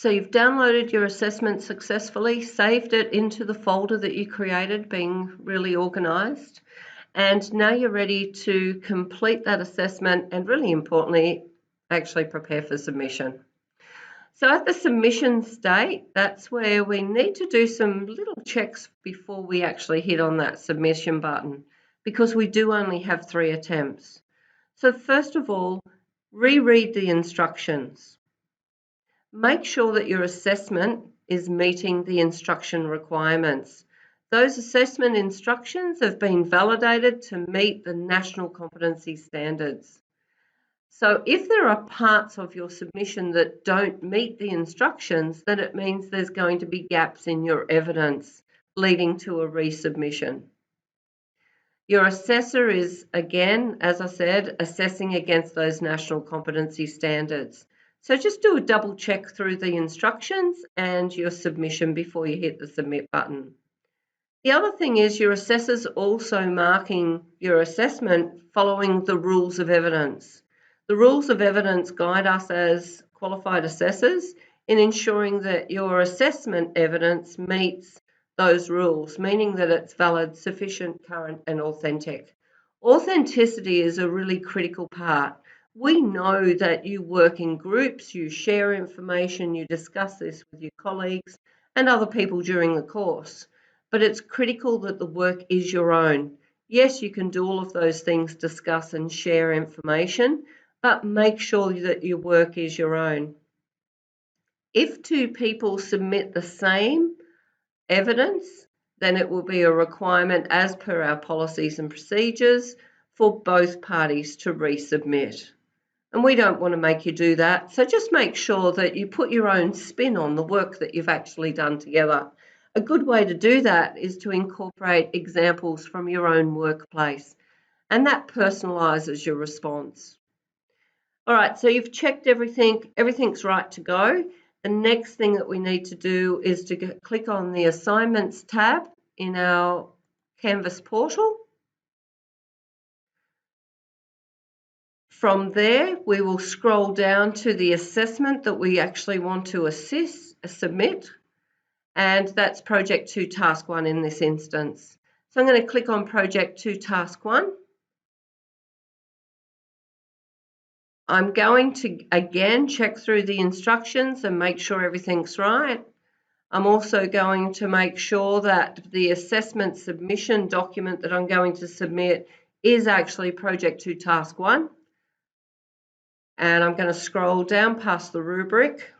So you've downloaded your assessment successfully, saved it into the folder that you created, being really organised, and now you're ready to complete that assessment and, really importantly, actually prepare for submission. So at the submission state, that's where we need to do some little checks before we actually hit on that submission button, because we do only have 3 attempts. So first of all, reread the instructions. Make sure that your assessment is meeting the instruction requirements. Those assessment instructions have been validated to meet the national competency standards. So if there are parts of your submission that don't meet the instructions, then it means there's going to be gaps in your evidence leading to a resubmission. Your assessor is, again, as I said, assessing against those national competency standards. So just do a double check through the instructions and your submission before you hit the submit button. The other thing is your assessor's also marking your assessment following the rules of evidence. The rules of evidence guide us as qualified assessors in ensuring that your assessment evidence meets those rules, meaning that it's valid, sufficient, current, and authentic. Authenticity is a really critical part. We know that you work in groups, you share information, you discuss this with your colleagues and other people during the course, but it's critical that the work is your own. Yes, you can do all of those things, discuss and share information, but make sure that your work is your own. If 2 people submit the same evidence, then it will be a requirement as per our policies and procedures for both parties to resubmit. And we don't want to make you do that. So just make sure that you put your own spin on the work that you've actually done together. A good way to do that is to incorporate examples from your own workplace, and that personalises your response. All right, so you've checked everything, everything's right to go. The next thing that we need to do is to click on the Assignments tab in our Canvas portal. From there, we will scroll down to the assessment that we actually want to submit, and that's Project 2 Task 1 in this instance. So I'm going to click on Project 2 Task 1. I'm going to again check through the instructions and make sure everything's right. I'm also going to make sure that the assessment submission document that I'm going to submit is actually Project 2 Task 1. And I'm going to scroll down past the rubric.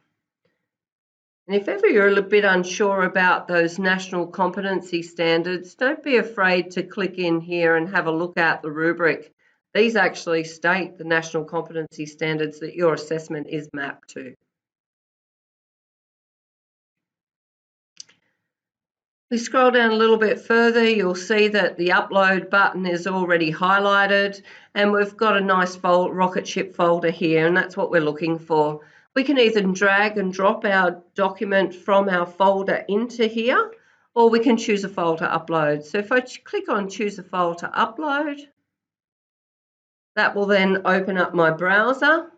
And if ever you're a little bit unsure about those national competency standards, don't be afraid to click in here and have a look at the rubric. These actually state the national competency standards that your assessment is mapped to. We scroll down a little bit further, you'll see that the upload button is already highlighted, and we've got a nice rocket ship folder here, and that's what we're looking for. We can either drag and drop our document from our folder into here, or we can choose a file to upload. So if I click on choose a file to upload, that will then open up my browser.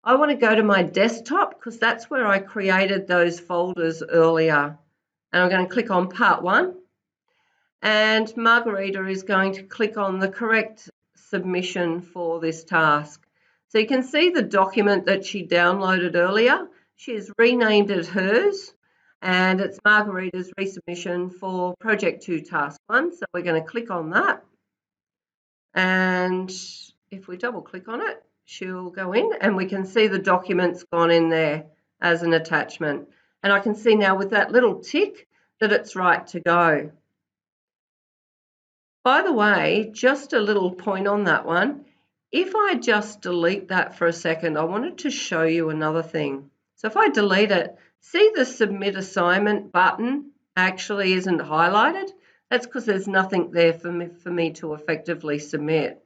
I want to go to my desktop because that's where I created those folders earlier. And I'm going to click on part 1, and Margarita is going to click on the correct submission for this task. So you can see the document that she downloaded earlier. She has renamed it hers, and it's Margarita's resubmission for Project 2 Task 1. So we're going to click on that, and if we double click on it, she'll go in and we can see the document's gone in there as an attachment. And I can see now with that little tick that it's right to go. By the way, just a little point on that one. If I just delete that for a second, I wanted to show you another thing. So if I delete it, see the Submit Assignment button actually isn't highlighted? That's because there's nothing there for me to effectively submit.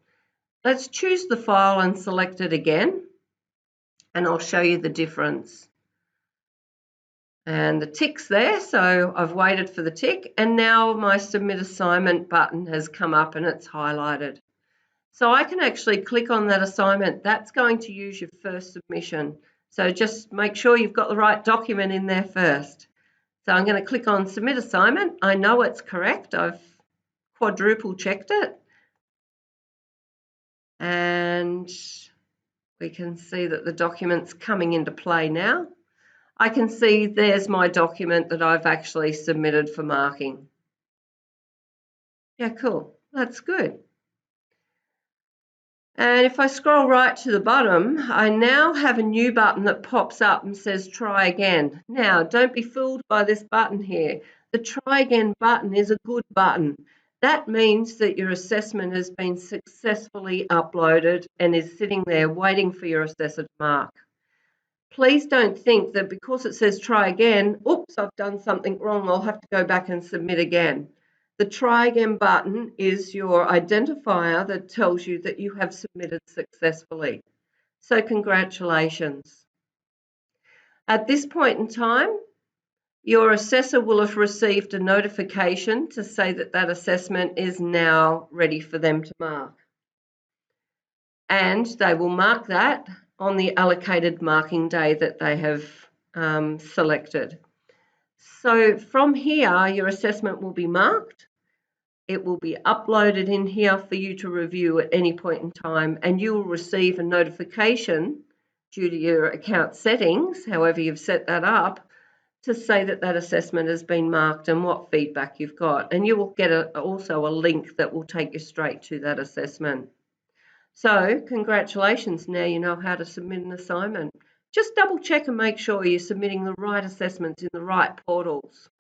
Let's choose the file and select it again, and I'll show you the difference. And the tick's there, so I've waited for the tick, and now my Submit Assignment button has come up and it's highlighted. So I can actually click on that assignment. That's going to use your first submission. So just make sure you've got the right document in there first. So I'm going to click on Submit Assignment. I know it's correct. I've quadruple checked it. And we can see that the document's coming into play now. I can see there's my document that I've actually submitted for marking. Yeah, cool. That's good. And if I scroll right to the bottom, I now have a new button that pops up and says try again. Now, don't be fooled by this button here. The try again button is a good button. That means that your assessment has been successfully uploaded and is sitting there waiting for your assessor to mark. Please don't think that because it says try again, oops, I've done something wrong, I'll have to go back and submit again. The try again button is your identifier that tells you that you have submitted successfully. So congratulations. At this point in time, your assessor will have received a notification to say that that assessment is now ready for them to mark. And they will mark that on the allocated marking day that they have selected. So from here, your assessment will be marked. It will be uploaded in here for you to review at any point in time, and you will receive a notification due to your account settings, however you've set that up, to say that that assessment has been marked and what feedback you've got. And you will get also a link that will take you straight to that assessment. So congratulations, now you know how to submit an assignment. Just double check and make sure you're submitting the right assessments in the right portals.